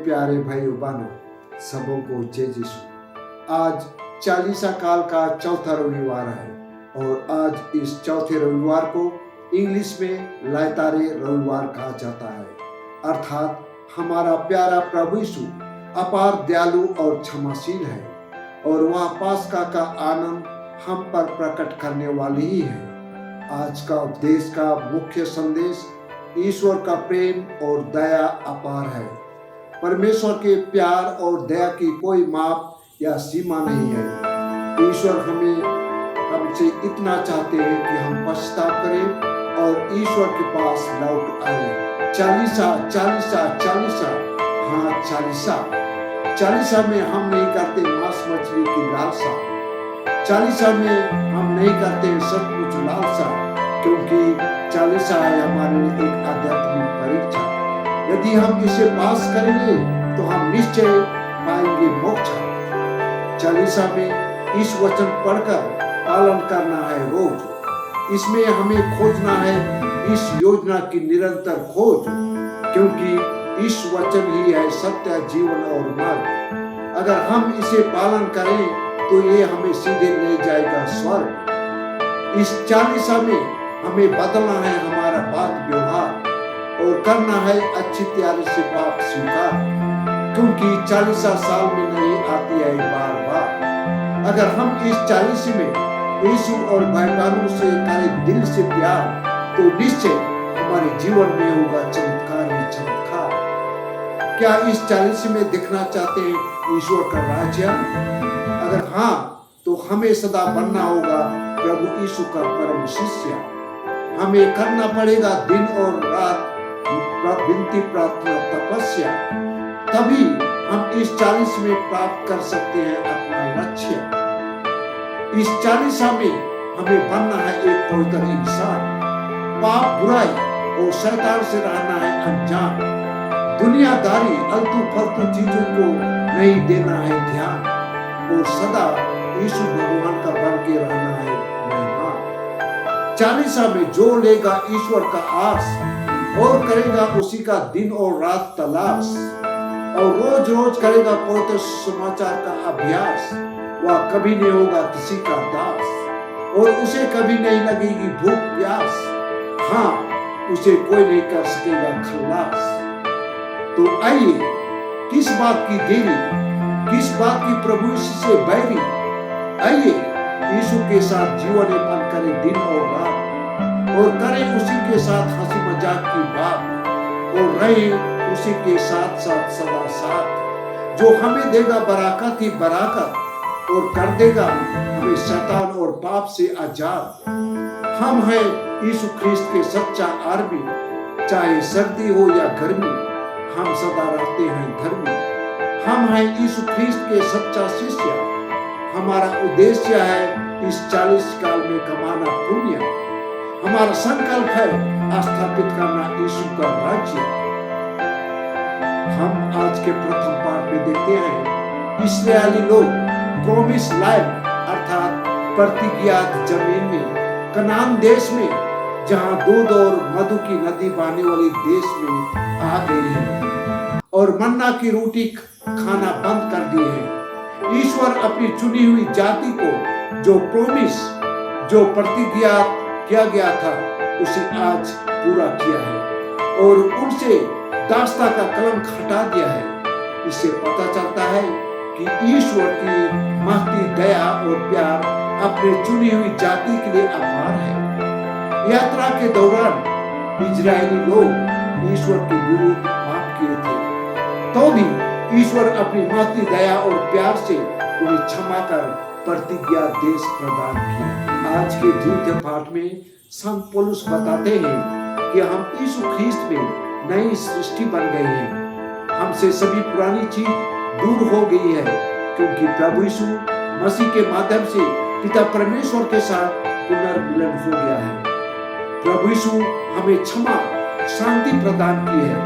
प्यारे भाइयों बहनों, सबों को जय यीशु। आज चालीसा काल का चौथा रविवार है और आज इस चौथे रविवार को इंग्लिश में लायतारे रविवार कहा जाता है। अर्थात हमारा प्यारा प्रभु यीशु अपार दयालु और क्षमाशील है और वह पास्का का आनंद हम पर प्रकट करने वाली ही है। आज का उपदेश का मुख्य संदेश ईश्वर का प्रेम और दया अपार है। परमेश्वर के प्यार और दया की कोई माप या सीमा नहीं है। ईश्वर हमसे इतना चाहते हैं कि हम पश्चाताप करें और ईश्वर के पास लौट आए। चालीसा चालीसा चालीसा, हाँ चालीसा में हम नहीं करते मांस मछली की लालसा। चालीसा में हम नहीं करते सचमुच लालसा, क्योंकि चालीसा है हमारे लिए एक आध्यात्मिक परीक्षा। यदि हम इसे पास करेंगे तो हम निश्चय पाएंगे मोक्ष। चालीसा में इस वचन पढ़कर पालन करना है रोज। इसमें हमें खोजना है इस योजना की निरंतर खोज, क्योंकि इस वचन ही है सत्य, जीवन और मार्ग। अगर हम इसे पालन करें तो ये हमें सीधे ले जाएगा स्वर्ग। इस चालीसा में हमें बदलना है हमारा बात व्यवहार और करना है अच्छी तैयारी से पाप स्वीकार, क्योंकि चालीसा साल में नहीं आती है बार बार। अगर हम इस चालीसी में यीशु और भाई से करें दिल से प्यार तो निश्चय हमारे जीवन में होगा चमत्कार ही चमत्कार। क्या इस चालीसी में दिखना चाहते हैं ईश्वर का राज्य? अगर हाँ तो हमें सदा बनना होगा प्रभु यीशु का परम शिष्य। हमें करना पड़ेगा दिन और रात विनती, प्रार्थना, तपस्या। तभी हम इस 40 में प्राप्त कर सकते हैं अपना लक्ष्य। इस 40 में हमें बनना है एक पवित्र इंसान। पाप, बुराई और शैतान से रहना है अनजान। दुनियादारी, अलतू फलतू चीजों को नहीं देना है ध्यान और सदा यीशु भगवान का बन के रहना है मेहमान। चालीसा में जो लेगा ईश्वर का आस और करेगा उसी का दिन और रात तलाश और रोज रोज करेगा पवित्र समाचार का अभ्यास, वह कभी नहीं होगा किसी का दास और उसे कभी नहीं लगेगी भूख प्यास। हाँ, उसे कोई नहीं कर सकेगा खल्लास। तो आइए, किस बात की देरी, किस बात की प्रभु से बैरी? आइए यीशु के साथ जीवन यापन करें दिन और रात और करें उसी के साथ हंसी मजाक की बात और रहें उसी के साथ साथ सदा साथ, जो हमें देगा बराकत ही बराकत और कर देगा हमें शैतान और पाप से आजाद। हम हैं यीशु ख्रिस्त के सच्चा आर्मी, चाहे सर्दी हो या गर्मी हम सदा रहते हैं धर्मी। हम हैं यीशु ख्रिस्त के सच्चा शिष्य। हमारा उद्देश्य है इस 40 काल में कमाना पुण्य। हमारा संकल्प है स्थापित करना यीशु का राज्य। हम आज के प्रथम पाठ में देखते हैं इस्राएली लोग प्रोमिस लैंड अर्थात प्रतिज्ञात जमीन में, कनान देश में, जहां दूध और मधु की नदी बहने वाली देश में आ गए हैं और मन्ना की रोटी खाना बंद कर दिए हैं। ईश्वर अपनी चुनी हुई जाति को जो प्रोमिस, जो प्रतिज्ञा किया गया था, उसे आज पूरा किया है और उनसे दास्ता का कलंक हटा दिया है। इससे पता चलता है कि ईश्वर की महती दया और प्यार अपने चुनी हुई जाति के लिए अपार है। यात्रा के दौरान इजरायली लोग ईश्वर के विरुद्ध पाप किए थे, तो भी ईश्वर अपनी महती दया और प्यार से उन्हें क्षमा कर प्रतिज्ञा देश प्रदान किया। आज के द्वितीय पाठ में संत पौलुस बताते हैं कि हम यीशु ख्रिस्त में नई सृष्टि बन गए हैं। हमसे सभी पुरानी चीज दूर हो गई है, क्योंकि प्रभु यीशु मसीह के माध्यम से पिता परमेश्वर के साथ पुनर्मिलन हो गया है। प्रभु यीशु हमें क्षमा, शांति प्रदान की है।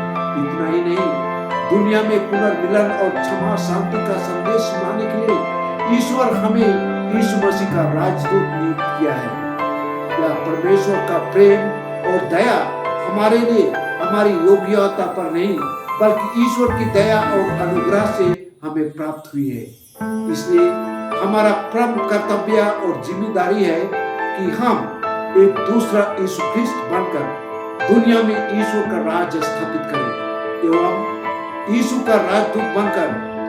इतना ही नहीं, दुनिया में पुनर्मिलन और क्षमा शांति का संदेश सुनाने के लिए ईश्वर हमें यीशु मसीह का राजदूत नियुक्त किया है। या परमेश्वर का प्रेम और दया हमारे लिए हमारी योग्यता पर नहीं बल्कि ईश्वर की दया और अनुग्रह से हमें प्राप्त हुई है। इसलिए हमारा प्रमुख कर्तव्य और जिम्मेदारी है कि हम एक दूसरा यीशु ख्रिस्त बनकर दुनिया में ईश्वर का राज स्थापित करें एवं यीशु का राजदूत बनकर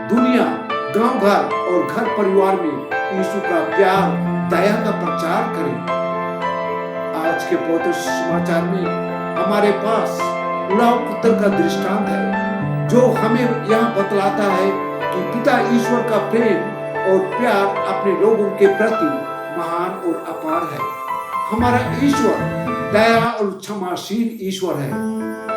दुनिया, गांव घर और घर परिवार में यीशु का प्यार, दया का प्रचार करें। आज के पवित्र समाचार में हमारे पास उड़ाव पुत्र का दृष्टांत है, जो हमें यह बतलाता है कि पिता ईश्वर का प्रेम और प्यार अपने लोगों के प्रति महान और अपार है। हमारा ईश्वर दया और क्षमाशील ईश्वर है।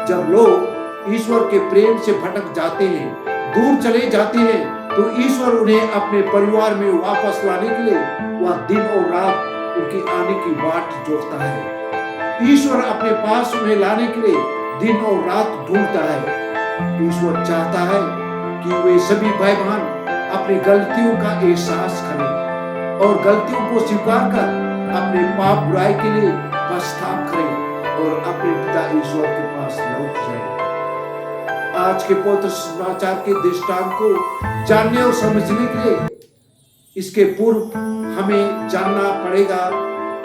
जब लोग ईश्वर के प्रेम से भटक जाते हैं, दूर चले जाते हैं, तो ईश्वर उन्हें अपने परिवार में वापस लाने के लिए वह दिन और रात उनके आने की बाट जोतता है। ईश्वर अपने पास उन्हें लाने के लिए दिन और रात ढूंढता है। ईश्वर चाहता है कि वे सभी भाई बहन अपनी गलतियों का एहसास करें और गलतियों को स्वीकार कर अपने पाप बुराई के लिए पश्चाताप करें और अपने पिता ईश्वर के पास लौट जाएं। आज के पवित्र समाचार के दृष्टांत को जानने और समझने के लिए इसके पूर्व हमें जानना पड़ेगा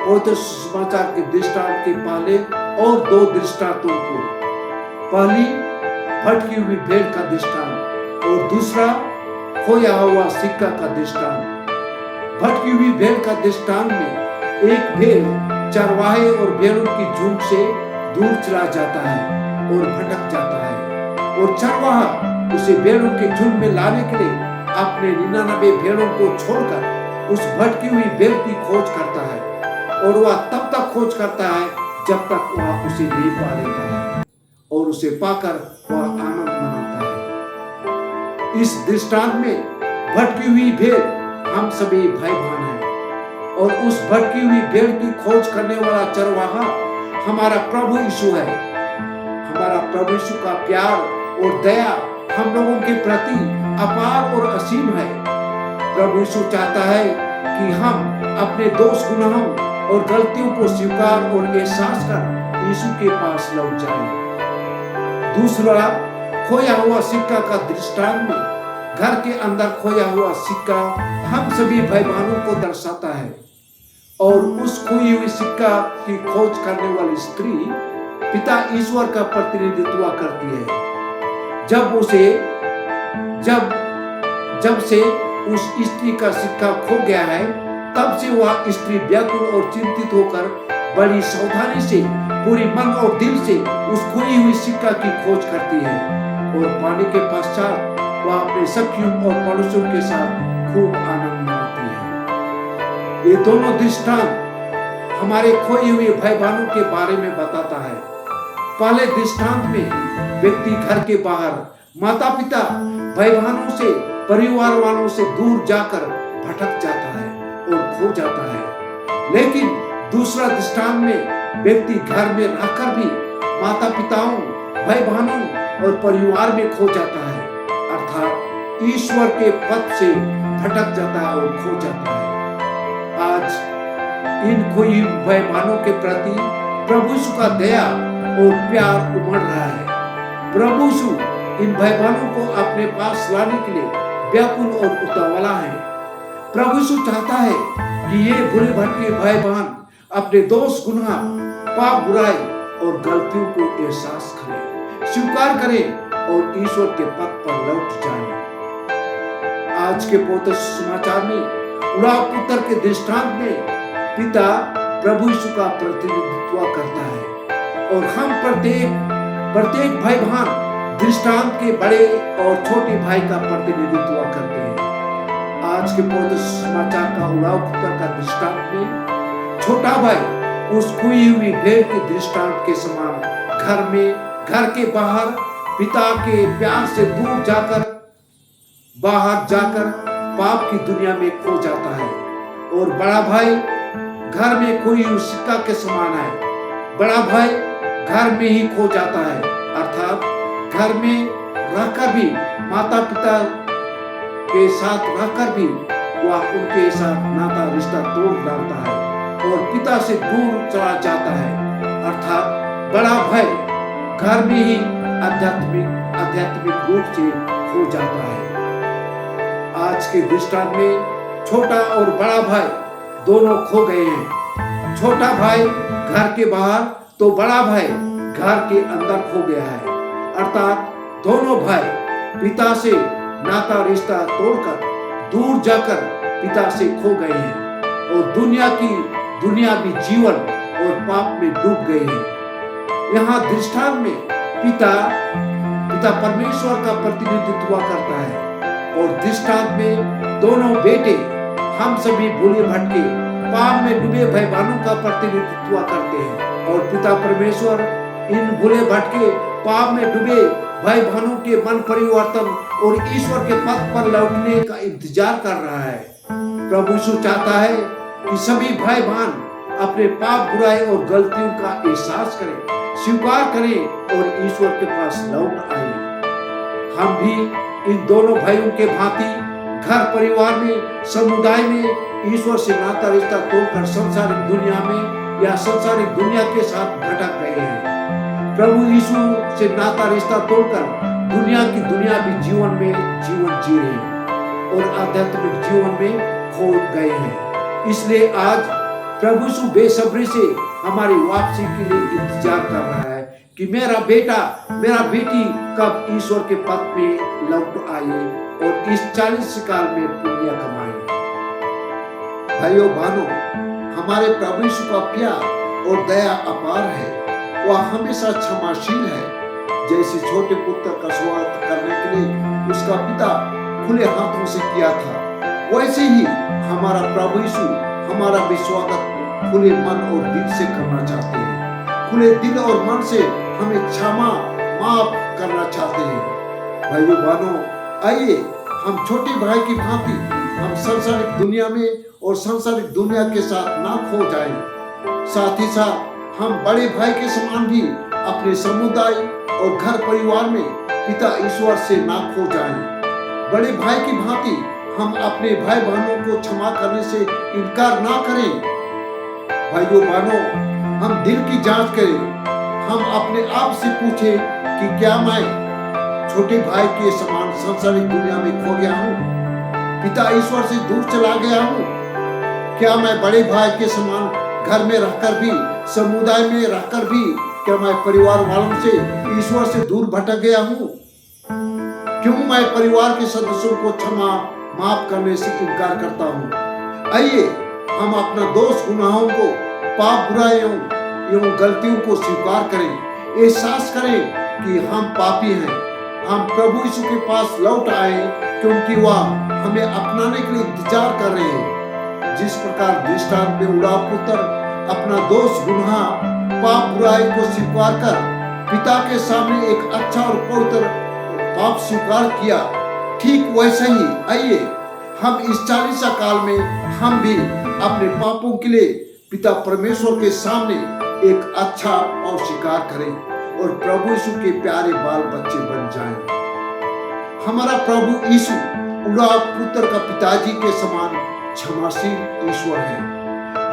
पवित्र समाचार के दृष्टांत के पहले और दो दृष्टांतों को। पहली भटकी हुई भेड़ का दृष्टांत और दूसरा खोया हुआ सिक्का का दृष्टांत। भटकी हुई भेड़ का दृष्टांत में एक भेड़ चरवाहे और भेड़ों की झुंड से दूर चला जाता है और भटक जाता है, और चरवाहा उसे भेड़ों के झुंड में लाने के लिए अपने 99 भेड़ों को छोड़कर उस भटकी हुई भेड़ की खोज करता है, और वह तब तक खोज करता है जब तक वह उसे नहीं पा लेता है, और उसे पाकर वह आनंद मनाता है। इस दृष्टांत में भटकी हुई भेड़ हम सभी भाई बहन हैं, और उस भटकी हुई भेड़ की खोज करने वाला चरवाहा हमारा प्रभु यीशु है। हमारा प्रभु यीशु का प्यार और दया हम लोगों के प्रति अपार और असीम है। प्रभु यीशु चाहता है कि हम अपने दोष, गुनाहों और गलतियों को स्वीकार और एहसास कर यीशु के पास लौट जाएं। दूसरा, खोया हुआ सिक्का का दृष्टांत में घर के अंदर खोया हुआ सिक्का हम सभी भाई बहनों को दर्शाता है, और उस खोई हुई सिक्का की खोज करने वाली स्त्री पिता ईश्वर का प्रतिनिधित्व करती है। जब से उस स्त्री का सिक्का खो गया है, तब से वह स्त्री व्याकुल और चिंतित होकर बड़ी सावधानी से पूरी मन और दिल से उस खोई हुई सिक्का की खोज करती है, और पाने के पश्चात वह अपने सखियों और पड़ोसियों के साथ खूब आनंद मनाती है। ये दोनों दृष्टांत हमारे खोए हुए भाई बहनों के बारे में बताता है। पहले दृष्टांत में व्यक्ति घर के बाहर माता पिता, भाई बहनों से, परिवार वालों से दूर जाकर भटक जाता है और खो जाता है। लेकिन दूसरा दृष्टांत में व्यक्ति घर में रहकर भी माता पिताओं, भाई बहनों और परिवार में खो जाता है, अर्थात ईश्वर के पथ से भटक जाता है और खो जाता है। आज इन खोई भाई बहनों के प्रति प्रभु यीशु का दया और प्यार उमड़ रहा है। प्रभु यीशु इन भाई बहनों को अपने पास लाने के लिए व्याकुल और उतावला है। प्रभु यीशु चाहता है कि ये बुरे भटके भाई बहन अपने दोष, गुनाह, पाप, बुराई और गलतियों को एहसास करें, स्वीकार करें और ईश्वर के पथ पर लौट जाएं। आज के पवित्र समाचार में उड़ाव पुत्र के दृष्टांत में पिता प्रभु यीशु का प्रतिनिधित्व करता है, और हम प्रत्येक भाई बहन दृष्टांत के बड़े और छोटे भाई का प्रतिनिधित्व करते हैं। आज के पवित्र समाचार का उड़ाव पुत्र का दृष्टांत में छोटा भाई उस खोई हुई भेड़ के दृष्टांत के समान घर के बाहर पिता के प्यार से दूर बाहर जाकर पाप की दुनिया में खो जाता है, और बड़ा भाई घर में खोई हुई सिक्का के समान है। बड़ा भाई घर में ही खो जाता है, अर्थात घर में रहकर भी, माता पिता के साथ रहकर भी वह उनके साथ नाता रिश्ता तोड़ डालता है और पिता से दूर चला जाता है, अर्थात बड़ा भाई घर में ही आध्यात्मिक आध्यात्मिक रूप से खो जाता है। आज के दृष्टांत में छोटा और बड़ा भाई दोनों खो गए हैं। छोटा भाई घर के बाहर तो बड़ा भाई घर के अंदर खो गया है। अर्थात दोनों भाई पिता से नाता रिश्ता तोड़कर दूर जाकर पिता से खो गए हैं और दुनियावी जीवन और पाप में डूब गए हैं। यहाँ दृष्टांत में पिता परमेश्वर का प्रतिनिधित्व करता है और दृष्टांत में दोनों बेटे हम सभी भूले भटके पाप में डूबे भाई बहनों का प्रतिनिधित्व करते हैं और पिता परमेश्वर इन भूले भटके पाप में डूबे भाई बहनों के मन परिवर्तन और ईश्वर के पथ पर लौटने का इंतजार कर रहा है। प्रभु यीशु चाहता है कि सभी भाई बहन अपने पाप बुराई और गलतियों का एहसास करें, स्वीकार करें और ईश्वर के पास लौट आए। हम भी इन दोनों भाइयों के भांति घर परिवार में समुदाय में ईश्वर से नाता रिश्ता तोड़कर सांसारिक दुनिया में या सांसारिक दुनिया के साथ भटक गए हैं। प्रभु यीशु से नाता रिश्ता तोड़कर दुनियावी जीवन में जीवन जी रहे हैं और आध्यात्मिक जीवन में खो गए हैं। इसलिए आज प्रभु यीशु बेसब्री से हमारी वापसी के लिए इंतजार कर रहा है कि मेरा बेटा मेरा बेटी कब ईश्वर के पथ में लौट आए और इस 40 साल में पुण्य कमाए। भाइयों बहनों, हमारे प्रभु यीशु का प्यार और दया अपार है। वह हमेशा क्षमाशील है। जैसे छोटे पुत्र का स्वागत करने के लिए उसका पिता खुले हाथों से किया था, वैसे ही हमारा प्रभु यीशु हमारा भी स्वागत खुले मन और दिल से करना चाहते हैं। खुले दिल और मन से हमें क्षमा माफ करना चाहते हैं। भाइयों बहनों, आइए हम छोटे भाई की भांति हम सांसारिक दुनिया में और सांसारिक दुनिया के साथ ना खो जाएं। साथ ही साथ हम बड़े भाई के समान भी अपने समुदाय और घर परिवार में पिता ईश्वर से ना खो जाएं। बड़े भाई की भांति हम अपने भाई बहनों को क्षमा करने से इनकार ना करें। भाइयों बहनों, हम दिल की जांच करें। हम अपने आप से पूछें कि क्या मैं छोटे भाई के समान सांसारिक दुनिया में खो गया हूँ, पिता ईश्वर से दूर चला गया हूँ? क्या मैं बड़े भाई के समान घर में रहकर भी, समुदाय में रहकर भी, क्या मैं परिवार वालों से ईश्वर से दूर भटक गया हूँ? क्यों मैं परिवार के सदस्यों को क्षमा माफ करने से इनकार करता हूँ? आइए हम अपना दोष गुनाहों को, पाप बुराइयों एवं गलतियों को स्वीकार करें, एहसास करें कि हम पापी हैं। हम प्रभु यीशु के पास लौट आए क्योंकि वह हमें अपनाने के लिए इंतजार कर रहे हैं। जिस प्रकार दृष्टांत में उड़ाव पुत्र अपना दोष गुनाह पाप बुराई को स्वीकार कर पिता के सामने एक अच्छा और पवित्र पाप स्वीकार किया, ठीक वैसे ही आइए हम इस 40 काल में हम भी अपने पापों के लिए पिता परमेश्वर के सामने एक अच्छा पाप स्वीकार करें और प्रभु यीशु के प्यारे बाल बच्चे बन जाएं। हमारा प्रभु यीशु उड़ाव पुत्र का पिताजी के समान क्षमाशील ईश्वर है।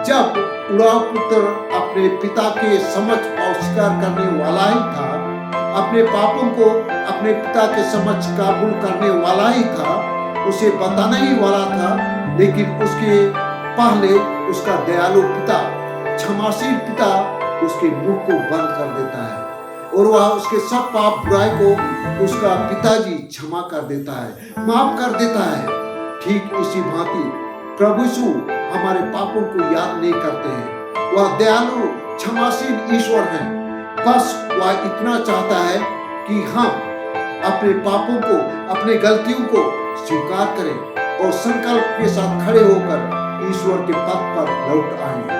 जब उड़ाव पुत्र अपने पिता के समक्ष पाप स्वीकार करने वाला ही था, अपने पापों को अपने पिता के समक्ष काबूल करने वाला ही था, उसे बताना ही वाला था, लेकिन उसके पहले उसका दयालु पिता, क्षमाशील पिता उसके मुंह को बंद कर देता है और वह उसके सब पाप बुराई को उसका पिताजी क्षमा कर देता है, माफ कर देता है। ठीक इसी भांति प्रभु यीशु हमारे पापों को याद नहीं करते हैं। वह दयालु क्षमाशील ईश्वर है। बस वह इतना चाहता है कि हम अपने पापों को, अपने गलतियों को स्वीकार करें और संकल्प के साथ खड़े होकर ईश्वर के पथ पर लौट आएं।